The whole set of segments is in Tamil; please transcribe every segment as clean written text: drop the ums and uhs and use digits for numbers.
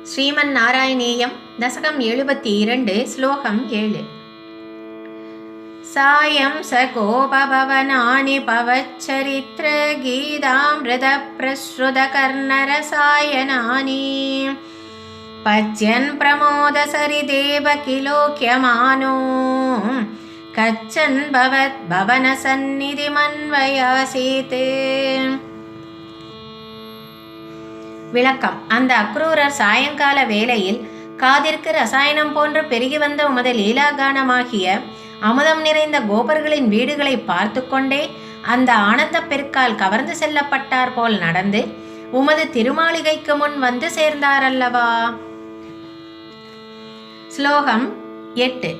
ஸ்ரீமன் நாராயணீயம் தசகம் 72 ஸ்லோகம் 7. சாயம் சகோபவனானி பவச்சரித்ர கீதாமிருத பிரஸ்ருத கர்ணரசாயனானி பஜ்யன் பிரமோத சரிதேவ கிலோக்யமானோ கச்சன் பவத் பவன சந்நிதி மன்வயாசீத். விளக்கம். அந்த அக்ரூரர் சாயங்கால வேளையில் காதிற்கு ரசாயனம் போன்று பெருகி வந்த உமது லீலாகானமாகிய அமுதம் நிறைந்த கோபர்களின் வீடுகளை பார்த்து கொண்டே அந்த ஆனந்த பெருக்கால் கவர்ந்து செல்லப்பட்டார் போல் நடந்து உமது திருமாளிகைக்கு முன் வந்து சேர்ந்தாரல்லவா. ஸ்லோகம் 8.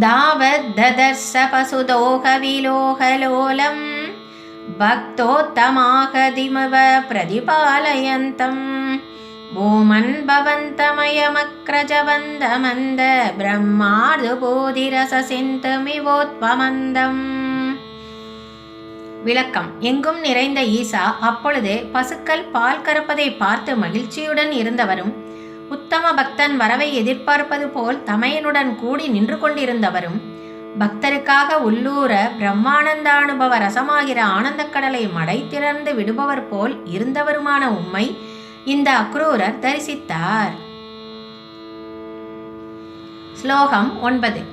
தாவத் ததர்ச பசுதோக விலோகலோலம் பக்தோத்தமாகதிமவ பிரதிபாலயந்தம் பூமன் பவந்தமயமக்ரஜவந்தமந்த பிரம்மாது போதிரசசிந்தமிவோத்பமந்தம். விளக்கம். எங்கும் நிறைந்த ஈசா அப்பொழுது பசுக்கள் பால் கறப்பதை பார்த்து மகிழ்ச்சியுடன் இருந்தவரும் உத்தம பக்தன் வரவை எதிர்பார்ப்பது போல் தமையனுடன் கூடி நின்று கொண்டிருந்தவரும் பக்தருக்காக உள்ளூர பிரம்மானந்தானுபவ ரசமாகிற ஆனந்தக்கடலை மடை திறந்து விடுபவர் போல் இருந்தவருமான உம்மை இந்த அக்ரூரர் தரிசித்தார். ஸ்லோகம் 9.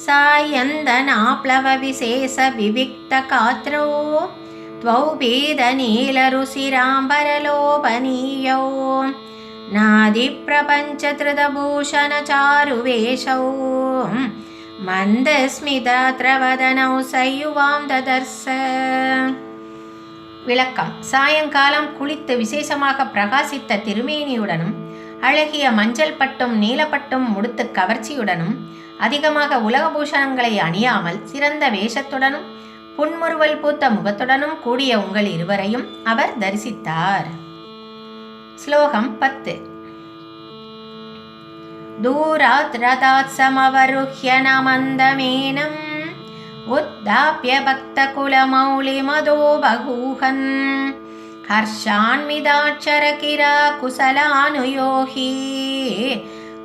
சாயந்தனாப்ளவ விசேஷ விவிக்த காத்ரோ த்வௌ பீத நீலருசிராம்பரலோபனீயோ நாதி பிரபஞ்ச திருதபூஷண சாருவேஷோ மந்தஸ்மிதத்ரவதனௌ சயுவாம் ததர்ச. விளக்கம். சாயங்காலம் குளித்து விசேஷமாக பிரகாசித்த திருமேனியுடனும் அழகிய மஞ்சள் பட்டும் நீலப்பட்டும் முடுத்து கவர்ச்சியுடனும் அதிகமாக உலகபூஷணங்களை அணியாமல் சிறந்த வேஷத்துடனும் புன்முறுவல் பூத்த முகத்துடனும் கூடிய உங்கள் இருவரையும் அவர் தரிசித்தார். ஸ்லோகம் 10. தூராத் ரதாத் சமவருஹ்ய நமந்தமேனம் உத்தாப்ய பக்த குலமௌலி மதோ பகூஹன் ஹர்ஷான்விதாட்சர கிரா குசலானுயோகி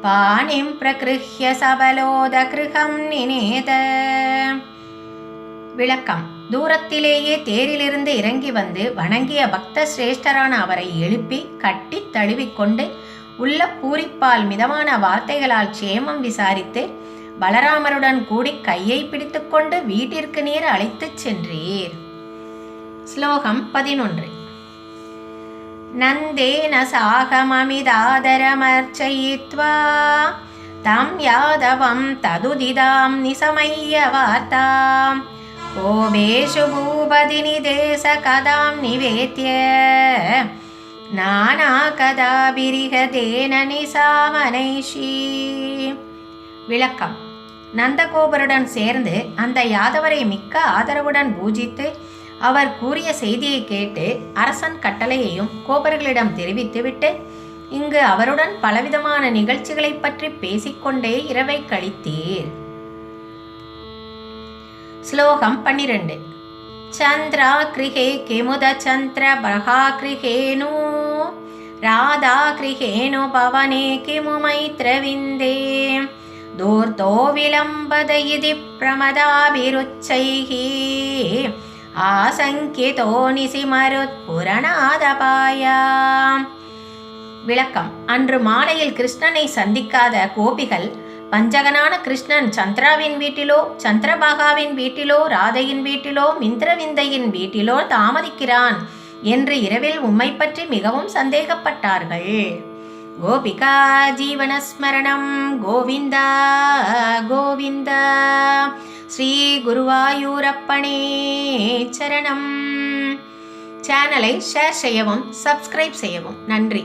பாணிம் பிரகிருஹ்ய சபலோத கிருஹம் நினேத. விளக்கம். தூரத்திலேயே தேரிலிருந்து இறங்கி வந்து வணங்கிய பக்த சிரேஷ்டரான அவரை எழுப்பி கட்டி தழுவிக்கொண்டு உள்ள பூரிப்பால் மிதமான வார்த்தைகளால் சேமம் விசாரித்து பலராமருடன் கூடி கையை பிடித்துக்கொண்டு வீட்டிற்கு நீர் அழைத்துச் சென்றீர். ஸ்லோகம் 11. நந்தேன சாகமமிதாதரமர்ச்சயித்வா தம் யாதவம் ததுதிதாம் நிசமய்ய வார்த்தாம் கோபேஷு பூபதினி தேச கதாம் நிவேத்ய நானா கதாபிரிகதேன நிசாமனைஷி. விளக்கம். நந்தகோபருடன் சேர்ந்து அந்த யாதவரை மிக்க ஆதரவுடன் பூஜித்து அவர் கூறிய செய்தியை கேட்டு அரசன் கட்டளையையும் கோபர்களிடம் தெரிவித்துவிட்டு இங்கு அவருடன் பலவிதமான நிகழ்ச்சிகளை பற்றி பேசிக்கொண்டே இரவை கழித்தீர். ஸ்லோகம் 12. சந்திரா கிருஹே கிமுத சந்திர பிரகா கிருஹேனு ராதா கிருஹேனு பவனே கிமு மைத்ரவிந்தே தூர்த்தோ விலம்பத இதி பிரமதாபிருச்சைஹி ஆசங்கிதோ நிசிமருத் புரணாதபாயாம். விளக்கம். அன்று மாலையில் கிருஷ்ணனை சந்திக்காத கோபிகள் பஞ்சகனான கிருஷ்ணன் சந்திராவின் வீட்டிலோ சந்திரபாகாவின் வீட்டிலோ ராதையின் வீட்டிலோ மிந்திரவிந்தையின் வீட்டிலோ தாமதிக்கிறான் என்று இரவில் உம்மை பற்றி மிகவும் சந்தேகப்பட்டார்கள். கோபிகா ஜீவனஸ்மரணம் கோவிந்தா கோவிந்தா. ஸ்ரீ குருவாயூரப்பனே சரணம். சேனலை ஷேர் செய்யவும் சப்ஸ்கிரைப் செய்யவும். நன்றி.